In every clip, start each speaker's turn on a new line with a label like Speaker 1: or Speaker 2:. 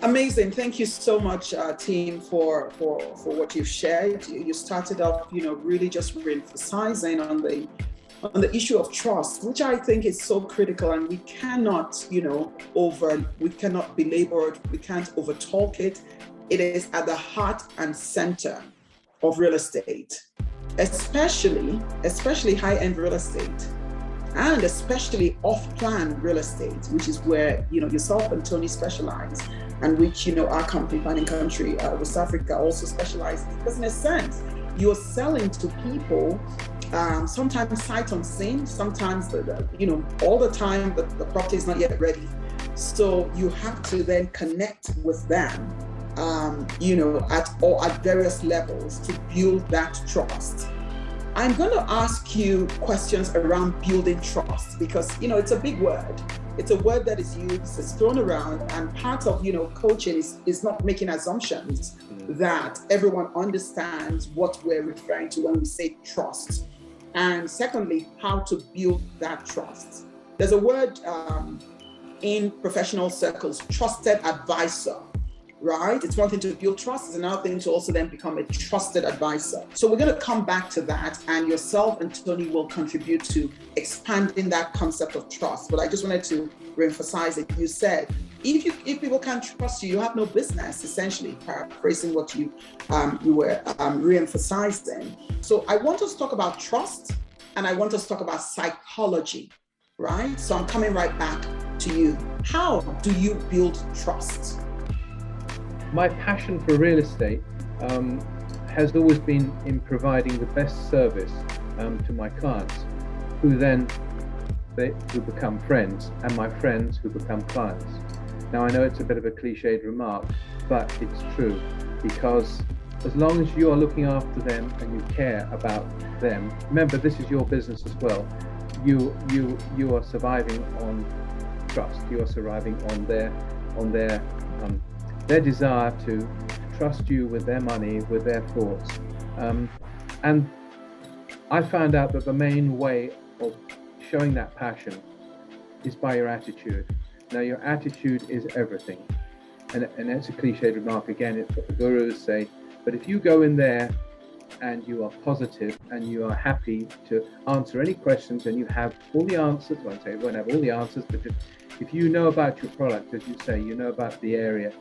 Speaker 1: Amazing. Thank you so much, team, for what you've shared. You started off, really just re-emphasizing on the issue of trust, which I think is so critical, and we cannot, we cannot belabor it, we can't overtalk it. It is at the heart and center of real estate, especially high-end real estate, and especially off-plan real estate, which is where yourself and Tony specialize, and which our company, Planning Country West Africa, also specializes. Because in a sense, you're selling to people. Sometimes sight unseen, sometimes all the time the property is not yet ready. So you have to then connect with them, at various levels to build that trust. I'm going to ask you questions around building trust because it's a big word. It's a word that is used, it's thrown around, and part of coaching is not making assumptions that everyone understands what we're referring to when we say trust. And secondly, how to build that trust. There's a word in professional circles, trusted advisor, right? It's one thing to build trust, it's another thing to also then become a trusted advisor. So we're going to come back to that, and yourself and Tony will contribute to expanding that concept of trust. But I just wanted to reemphasize it. You said, if people can't trust you, you have no business, essentially, paraphrasing what you were re-emphasizing. So I want us to talk about trust, and I want us to talk about psychology, right? So I'm coming right back to you. How do you build trust?
Speaker 2: My passion for real estate has always been in providing the best service to my clients, who become friends, and my friends who become clients. Now, I know it's a bit of a cliched remark, but it's true, because as long as you are looking after them and you care about them, remember, this is your business as well. You are surviving on trust. You are surviving on their desire to trust you with their money, with their thoughts. And I found out that the main way of showing that passion is by your attitude. Now, your attitude is everything. And it's a cliched remark, again, it's what the gurus say. But if you go in there and you are positive and you are happy to answer any questions and you have all the answers, well, I say you won't have all the answers, but if you know about your product, as you say, you know about the area,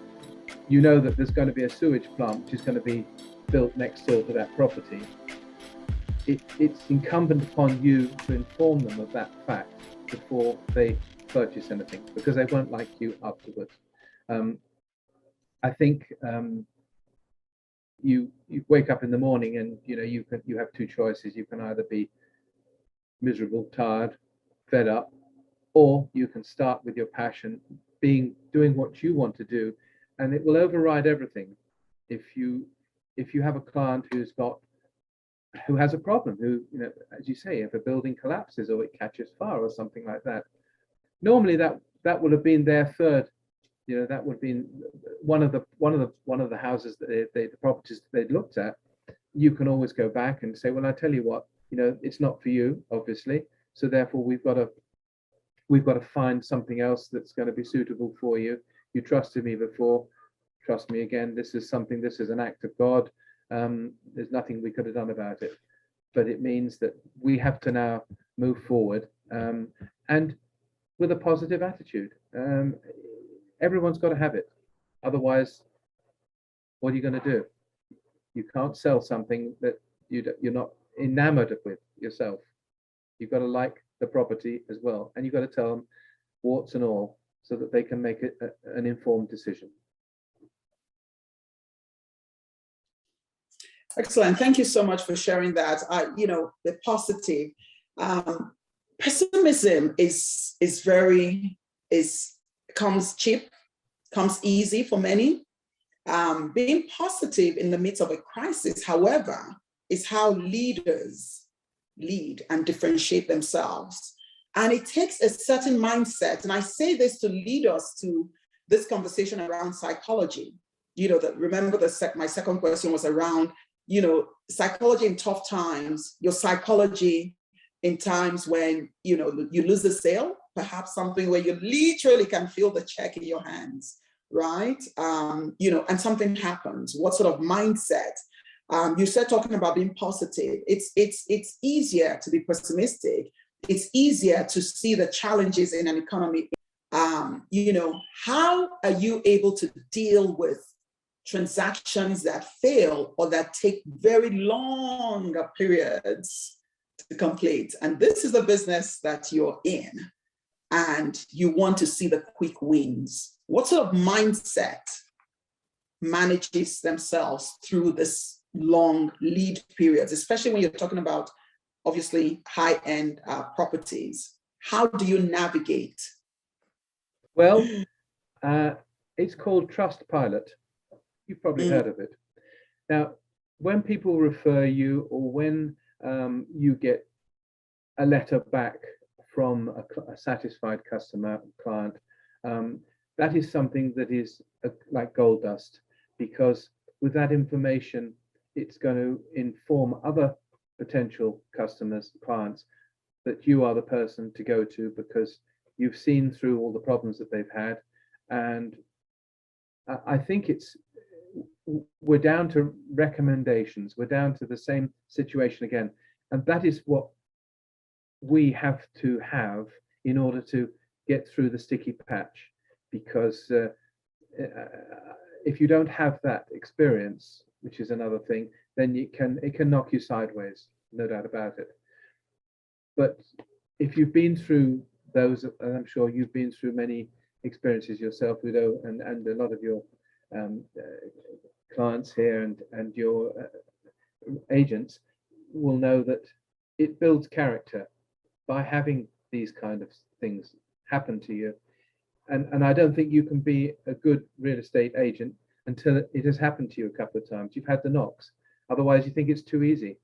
Speaker 2: you know that there's going to be a sewage plant which is going to be built next door to that property, it's incumbent upon you to inform them of that fact before they purchase anything, because they won't like you afterwards. I think you wake up in the morning and you have two choices. You can either be miserable, tired, fed up, or you can start with your passion, doing what you want to do, and it will override everything. If you have a client who has a problem, who, as you say, if a building collapses or it catches fire or something like that, normally that would have been their third, that would have been one of the houses that the properties that they'd looked at. You can always go back and say, well, I tell you what, it's not for you, obviously, so therefore we've got to find something else that's going to be suitable for you. You trusted me before, trust me again. This is an act of God. There's nothing we could have done about it, but it means that we have to now move forward, and with a positive attitude. Everyone's got to have it. Otherwise, what are you going to do? You can't sell something that you're not enamored with yourself. You've got to like the property as well, and you've got to tell them warts and all, so that they can make an informed decision.
Speaker 1: Excellent. Thank you so much for sharing that. The positive. Pessimism comes cheap, comes easy for many. Being positive in the midst of a crisis, however, is how leaders lead and differentiate themselves. And it takes a certain mindset. And I say this to lead us to this conversation around psychology. Remember my second question was around, psychology in tough times, your psychology in times when, you lose a sale, perhaps something where you literally can feel the check in your hands. right? And something happens. What sort of mindset? You said talking about being positive. It's easier to be pessimistic. It's easier to see the challenges in an economy. How are you able to deal with transactions that fail or that take very long periods to complete? And this is the business that you're in, and you want to see the quick wins. What sort of mindset manages themselves through this long lead periods, especially when you're talking about obviously high-end properties? How do you navigate?
Speaker 2: Well, it's called Trustpilot. You've probably heard of it. Now, when people refer you, or when you get a letter back from a satisfied customer client, that is something that is like gold dust, because with that information, it's going to inform other potential customers, clients, that you are the person to go to, because you've seen through all the problems that they've had. And I think we're down to recommendations. We're down to the same situation again. And that is what we have to have in order to get through the sticky patch. Because if you don't have that experience, which is another thing, then it can knock you sideways, no doubt about it. But if you've been through those, and I'm sure you've been through many experiences yourself, Udo, and a lot of your clients here and your agents will know that it builds character by having these kind of things happen to you. And I don't think you can be a good real estate agent until it has happened to you a couple of times. You've had the knocks. Otherwise, you think it's too easy.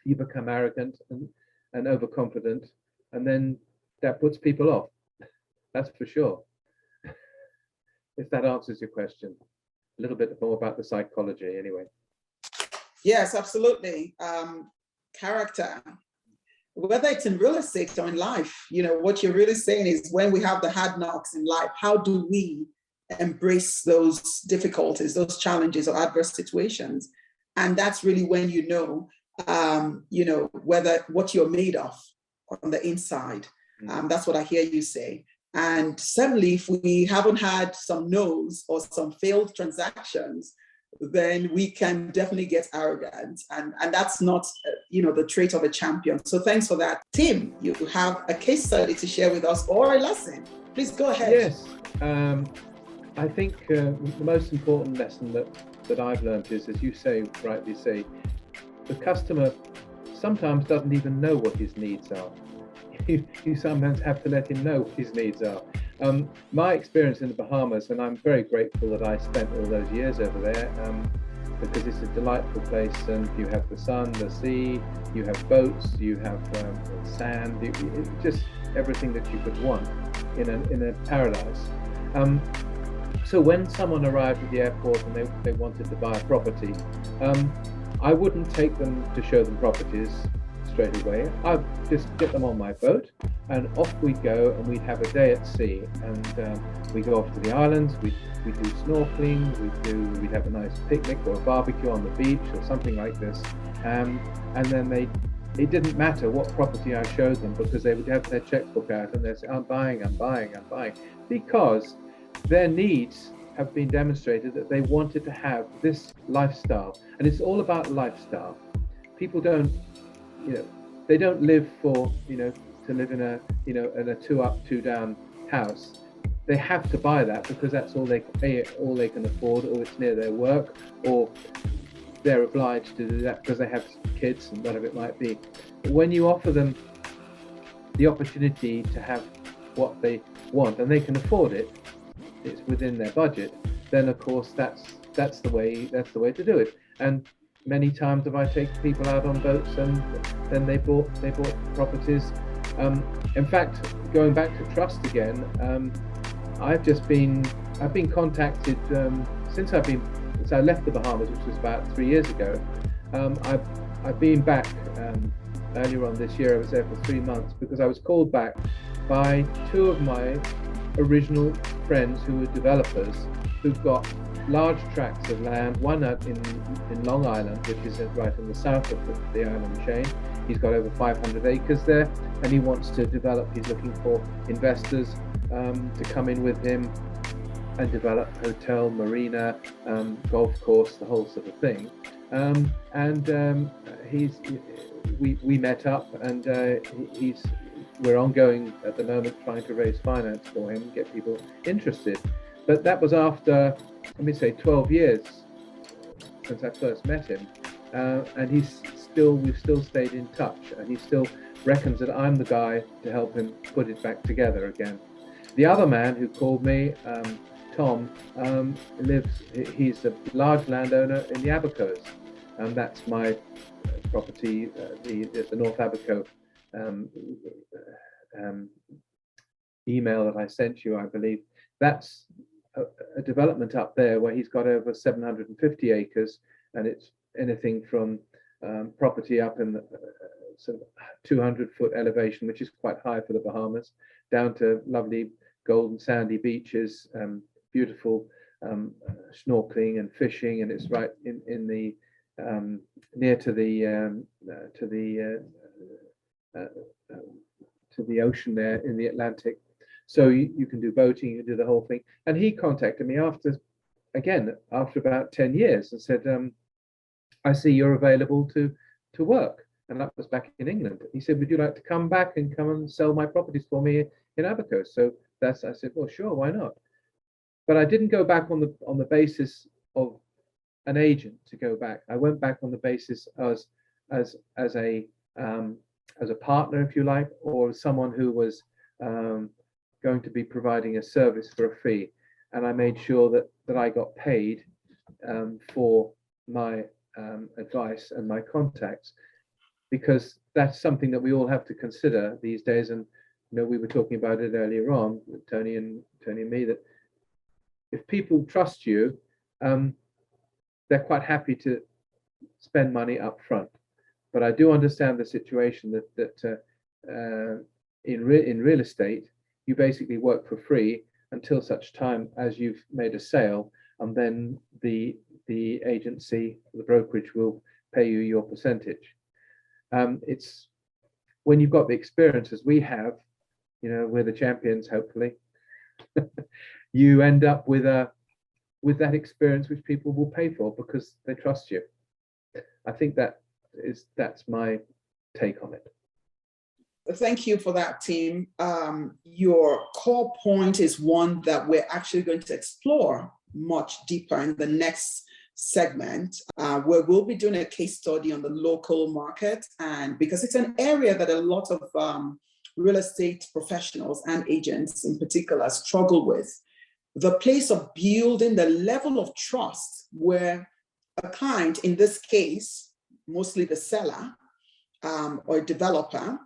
Speaker 2: You become arrogant and overconfident, and then that puts people off. That's for sure. If that answers your question. A little bit more about the psychology anyway.
Speaker 1: Yes, absolutely. Character, whether it's in real estate or in life, what you're really saying is, when we have the hard knocks in life, how do we embrace those difficulties, those challenges or adverse situations? And that's really when whether what you're made of on the inside. That's what I hear you say. And certainly, if we haven't had some no's or some failed transactions, then we can definitely get arrogant. And that's not, the trait of a champion. So thanks for that. Tim, you have a case study to share with us, or a lesson. Please go ahead.
Speaker 2: Yes. I think the most important lesson that I've learned is, as you rightly say, the customer sometimes doesn't even know what his needs are. You sometimes have to let him know what his needs are. My experience in the Bahamas, and I'm very grateful that I spent all those years over there, because it's a delightful place, and you have the sun, the sea, you have boats, you have sand, just everything that you could want in a paradise. So when someone arrived at the airport and they wanted to buy a property, I wouldn't take them to show them properties straight away. I'd just get them on my boat, and off we'd go, and we'd have a day at sea, and we go off to the islands, we do snorkeling, we'd have a nice picnic or a barbecue on the beach or something like this, and then it didn't matter what property I showed them, because they would have their checkbook out and they'd say, I'm buying, because their needs have been demonstrated that they wanted to have this lifestyle. And it's all about lifestyle. People don't, they don't live for, to live in a 2-up, 2-down house. They have to buy that because that's all they can afford, or it's near their work, or they're obliged to do that because they have kids and whatever it might be. But when you offer them the opportunity to have what they want, and they can afford it, it's within their budget, then of course that's the way to do it. And many times have I taken people out on boats, and then they bought properties. In fact, going back to trust again, I've been contacted since I left the Bahamas, which was about 3 years ago. I've been back earlier on this year. I was there for 3 months because I was called back by two of my original friends who are developers who've got large tracts of land, one out in Long Island, which is right in the south of the island chain. He's got over 500 acres there, and he wants to develop. He's looking for investors to come in with him and develop hotel, marina, golf course, the whole sort of thing. We met up, and we're ongoing at the moment trying to raise finance for him, get people interested. But that was after, let me say, 12 years since I first met him, and we've still stayed in touch, and he still reckons that I'm the guy to help him put it back together again. The other man who called me, Tom, he's a large landowner in the Abacos, and that's my property, the North Abaco email that I sent you, I believe. That's a development up there where he's got over 750 acres, and it's anything from property up in the sort of 200-foot elevation, which is quite high for the Bahamas, down to lovely golden sandy beaches, beautiful snorkeling and fishing, and it's right in the near to the ocean there in the Atlantic. So you can do boating, you can do the whole thing. And he contacted me after about 10 years and said, I see you're available to work. And that was back in England. He said, would you like to come back and come and sell my properties for me in Abacos? So I said, well, sure, why not? But I didn't go back on the basis of an agent to go back. I went back on the basis as a partner, if you like, or someone who was going to be providing a service for a fee. And I made sure that I got paid for my advice and my contacts, because that's something that we all have to consider these days. And we were talking about it earlier on, Tony and me, that if people trust you, they're quite happy to spend money up front. But I do understand the situation that in real estate, you basically work for free until such time as you've made a sale, and then the agency, the brokerage, will pay you your percentage. It's when you've got the experience as we have, we're the champions, hopefully, you end up with that experience which people will pay for because they trust you. I think that's my take on it.
Speaker 1: Thank you for that, Tim. Your core point is one that we're actually going to explore much deeper in the next segment, where we'll be doing a case study on the local market, and because it's an area that a lot of real estate professionals and agents in particular struggle with, the place of building the level of trust where a client, in this case, mostly the seller or developer,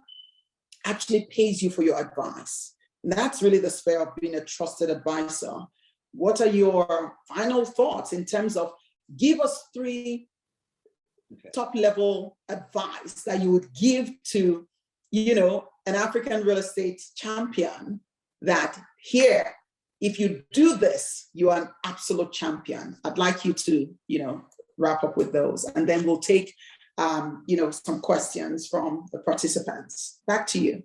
Speaker 1: actually pays you for your advice. And that's really the sphere of being a trusted advisor. What are your final thoughts in terms of, give us 3 top level advice that you would give to, an African real estate champion, that here, if you do this, you are an absolute champion. I'd like you to, wrap up with those, and then we'll take, some questions from the participants. Back to you.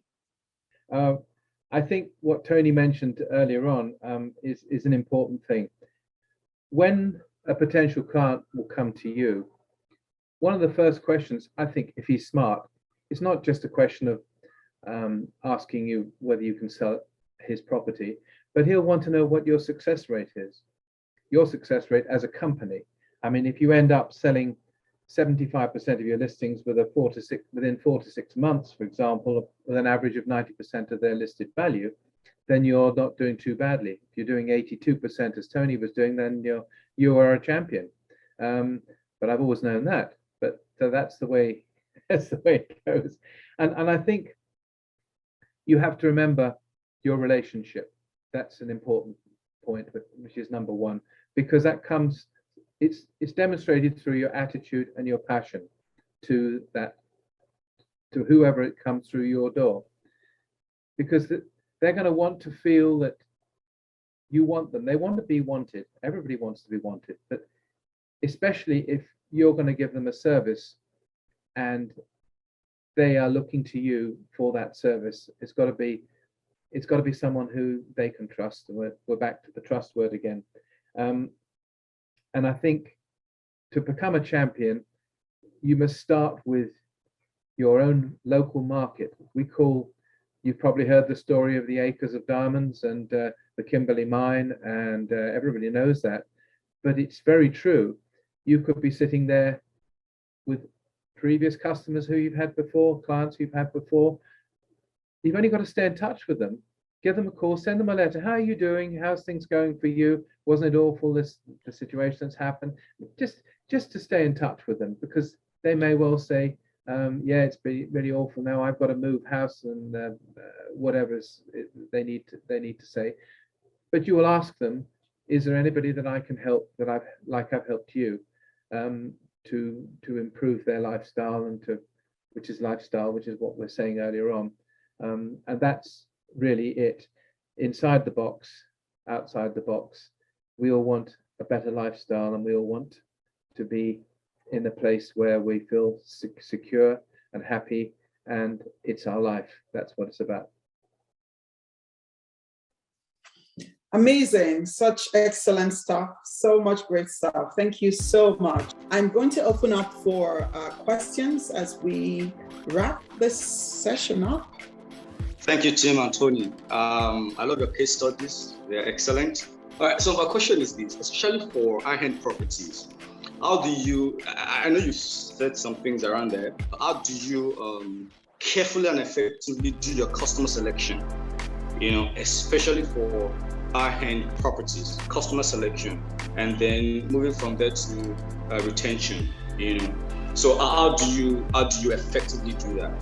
Speaker 2: I think what Tony mentioned earlier on is an important thing. When a potential client will come to you, one of the first questions, I think, if he's smart, it's not just a question of asking you whether you can sell his property, but he'll want to know what your success rate is, your success rate as a company. I mean, if you end up selling 75% of your listings within 4 to 6 months, for example, with an average of 90% of their listed value, then you're not doing too badly. If you're doing 82%, as Tony was doing, then you are a champion. But I've always known that. But so that's the way it goes. And I think you have to remember your relationship. That's an important point, which is number one, because that comes, it's demonstrated through your attitude and your passion to whoever it comes through your door, because they're going to want to feel that you want them. They want to be wanted. Everybody wants to be wanted, but especially if you're going to give them a service and they are looking to you for that service, it's got to be someone who they can trust. And we're back to the trust word again. And I think to become a champion, you must start with your own local market. You've probably heard the story of the acres of diamonds and the Kimberley mine, and everybody knows that, but it's very true. You could be sitting there with previous customers who you've had before, clients you've had before. You've only got to stay in touch with them, give them a call, send them a letter. How are you doing? How's things going for you? Wasn't it awful, the situation that's happened? Just to stay in touch with them, because they may well say, yeah, it's been really awful now. I've got to move house and whatever they need to say. But you will ask them, is there anybody that I can help that I've helped you to improve their lifestyle which is what we're saying earlier on. And that's really it. Inside the box, outside the box, we all want a better lifestyle, and we all want to be in a place where we feel secure and happy, and it's our life. That's what it's about.
Speaker 1: Amazing, such excellent stuff, so much great stuff. Thank you so much. I'm going to open up for questions as we wrap this session up.
Speaker 3: Thank you, Tim and Tony. I love your case studies, they're excellent. All right, so my question is this, especially for high-end properties, how do you, I know you said some things around there, but how do you carefully and effectively do your customer selection, especially for high-end properties, customer selection, and then moving from there to retention, So how do you effectively do that?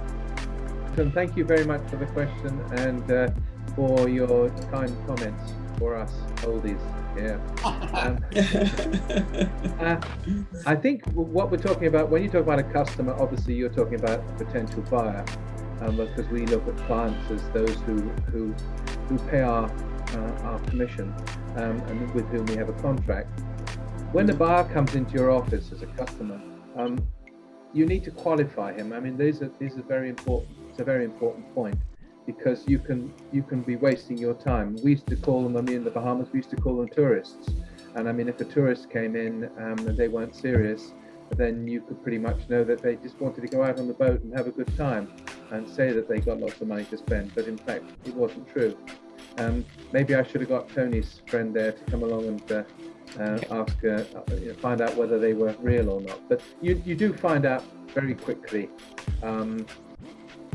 Speaker 2: Thank you very much for the question and for your kind comments for us oldies. Yeah. I think what we're talking about, when you talk about a customer, obviously you're talking about a potential buyer, because we look at clients as those who pay our commission and with whom we have a contract. When the buyer comes into your office as a customer, you need to qualify him. I mean, these are very important. It's a very important point, because you can be wasting your time. We used to call them, in the Bahamas, we used to call them tourists. And I mean, if a tourist came in and they weren't serious, then you could pretty much know that they just wanted to go out on the boat and have a good time and say that they got lots of money to spend. But in fact, it wasn't true. Maybe I should have got Tony's friend there to come along and ask, find out whether they were real or not. But you do find out very quickly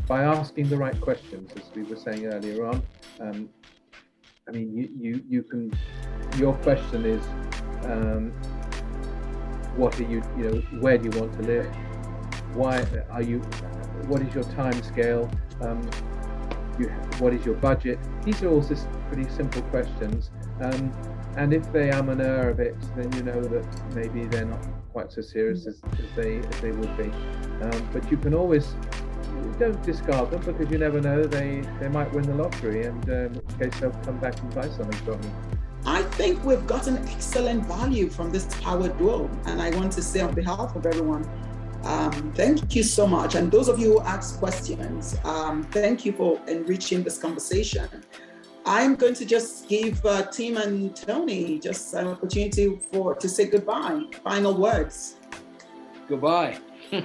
Speaker 2: by asking the right questions, as we were saying earlier on. I mean, you can. Your question is, what are you? Where do you want to live? Why are you? What is your time scale? What is your budget? These are all just pretty simple questions. And if they and a bit, then you know that maybe they're not quite so serious as they would be. But you can always, don't discard them, because you never know, they might win the lottery, and in which case they'll come back and buy something from you.
Speaker 1: I think we've gotten excellent value from this power duo, and I want to say on behalf of everyone, thank you so much. And those of you who asked questions, thank you for enriching this conversation. I'm going to just give Tim and Tony just an opportunity to say goodbye. Final words.
Speaker 4: Goodbye.
Speaker 1: I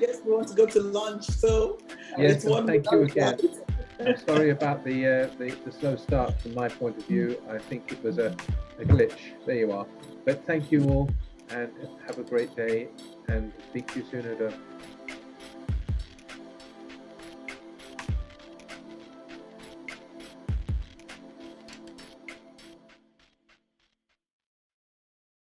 Speaker 1: guess we want to go to lunch, so
Speaker 2: yes, thank you again. I'm sorry about the slow start from my point of view. I think it was a glitch. There you are. But thank you all, and have a great day, and speak to you soon at